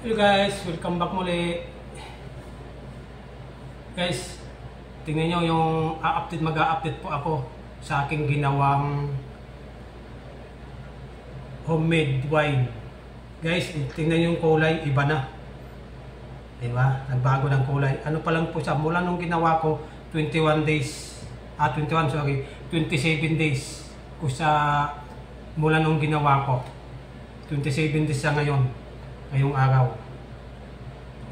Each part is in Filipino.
Hello guys, welcome back muli. Guys, tingnan nyo yung mag-a-update po ako sa aking ginawang homemade wine. Guys, tingnan nyo yung kulay, iba na. Diba? Nagbago ng kulay. Ano pa lang po siya, mula nung ginawa ko, 27 days ko sa mula nung ginawa ko. 27 days siya ngayong araw.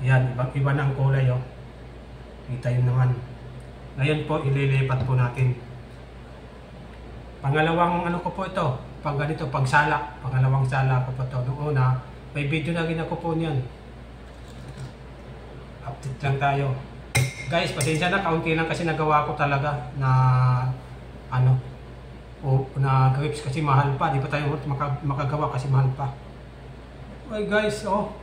Yan, iba na ang kulay, oh. Kita yun naman. Ngayon po, ililipat po natin. Pangalawang ano ko po ito, pag ganito, pagsala. Pangalawang sala ko po ito. Noong una, may video na ginako po niyan. Update lang tayo. Guys, pasensya na, kaunti lang kasi nagawa ko talaga na na grapes kasi mahal pa. Di pa tayo makagawa kasi mahal pa. Ay guys, oh.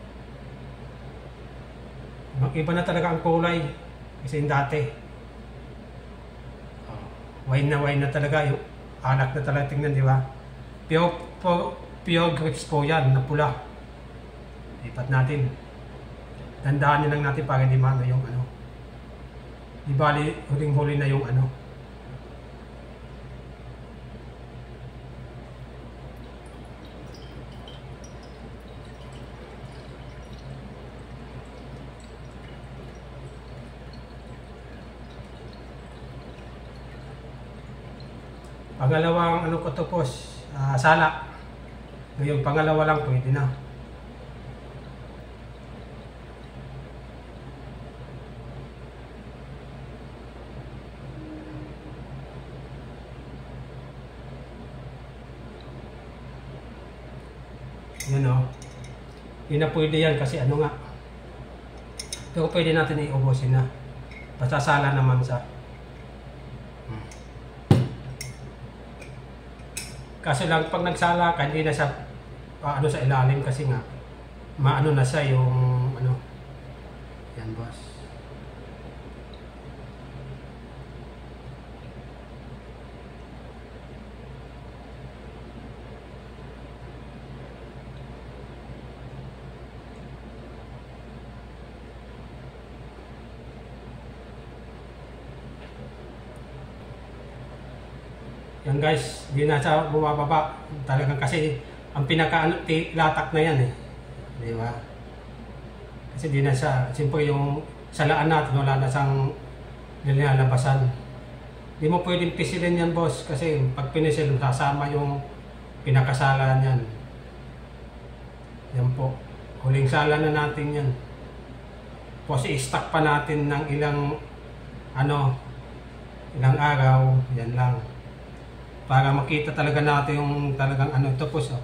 Iba na talaga ang kulay kasi yung dati. Wine na talaga, yung anak na talaga tingnan, di ba? Pure grapes po yan, na pula. Lipat natin. Dandahanin lang natin para hindi maano yung ano. Di bali, huling-huli na yung ano. Pangalawang ano ko to po, sala. Ngayon, pangalawa lang pwede na. Yan o. Hindi na pwede yan kasi ano nga. Pero pwede natin iubusin na. Basta sala naman sa. Kasi lang pag nagsala ka, hindi na siya ano sa ilalim kasi nga maano na siya yung ano. Yan boss. Yan guys, hindi na siya bumababa. Talagang kasi ang pinaka-latak na yan eh. Di ba? Kasi hindi na siya, siyempre yung salaan natin, wala na siyang nilalabasan. Hindi mo pwedeng pisilin yan boss, kasi pag pinisil, sasama yung pinakasala niyan. Yan po. Huling sala na natin yan. Kasi i-stack pa natin ng ilang araw, yan lang. Para makita talaga natin yung talagang ano ito po, so.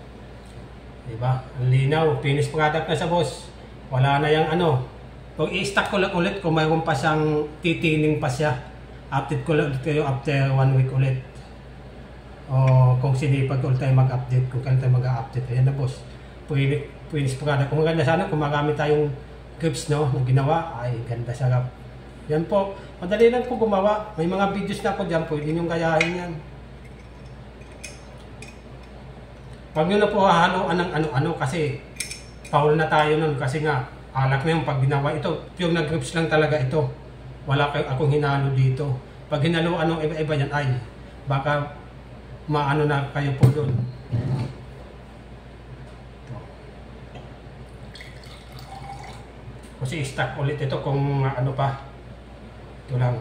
Diba? Ang linaw, finished product na siya boss. Wala na yung ano. Pag i-stack ko lang ulit, kung mayroon pa siyang titining pa siya, update ko lang kayo after 1 week ulit. O kung sinipag ulit tayo mag-update, kung kailan tayo mag-update. Ayan na boss. Finished product. Kung maganda sana, kung marami tayong grips no, na ginawa, ay ganda sarap. Yan po. Madali lang po gumawa. May mga videos na ako dyan, pwede nyo gayahin yan. Pag nyo na po hahaloan ng ano-ano kasi foul na tayo nun kasi nga alak na yung pag ginawa ito. Yung nag-grips lang talaga ito. Wala akong hinalo dito. Pag hinaluan ng iba-iba yan ay baka maano na kayo po doon. Kasi i-stack ulit ito kung ano pa. Ito lang.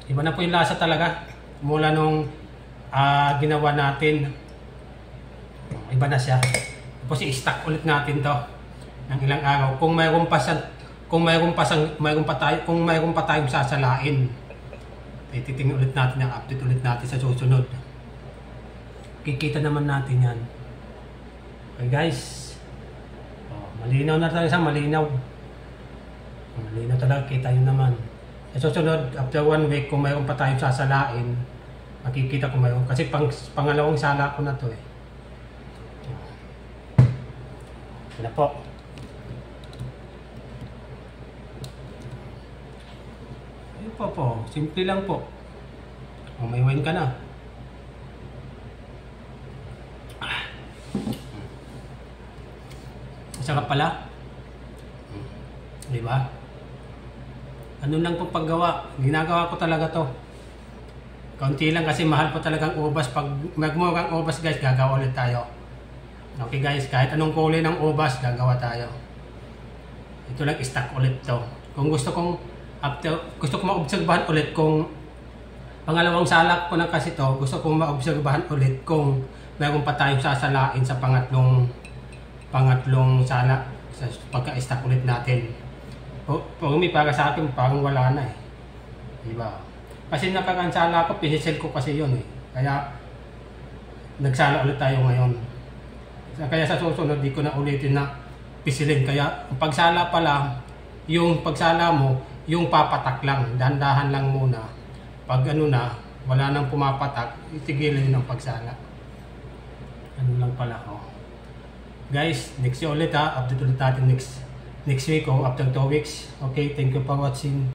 Iba na po yung lasa talaga mula nung ginawa natin. Iba na siya. Tapos i-stack ulit natin to ng ilang araw. Kung mayroon pa tayong sasalain, titingnan ulit natin yung update ulit natin sa susunod. Kikita naman natin yan. Okay guys. Malinaw na talaga siya, malinaw. Malinaw talaga, kita yun naman. Sa susunod, after 1 week, kung mayroon pa tayong sasalain, makikita ko mayroon. Kasi pangalawang sala ko na to eh. Yan na po. po. Simple lang po. Kung may wine ka na. Masarap pala. Di ba? Ano lang po paggawa. Ginagawa ko talaga to. Kaunti lang kasi mahal po talagang ubas. Pag magmurang ubas guys, gagawa ulit tayo. Okay guys, kahit anong kulay ng ubas, gagawa tayo. Ito lang, stock ulit to. Kung gusto kong maobserbahan ulit kung pangalawang salak ko na kasi to, gusto kong maobserbahan ulit kung meron pa tayong sasalain sa pangatlong salak sa pagka-stock ulit natin. Pumi para sa akin, parang wala na eh. Diba? Kasi nakaraan sala ko, pinisel ko kasi yun eh. Kaya nagsala ulit tayo ngayon. Kaya sa susunod, di ko na ulitin na pisilin. Kaya ang pagsala pala, yung pagsala mo, yung papatak lang, dahan-dahan lang muna. Pag ano na, wala nang pumapatak, itigilin ng pagsala. Ano lang pala, oh. Guys, next year ulit ha, update ulit natin next week o after 2 weeks. Okay, thank you for watching.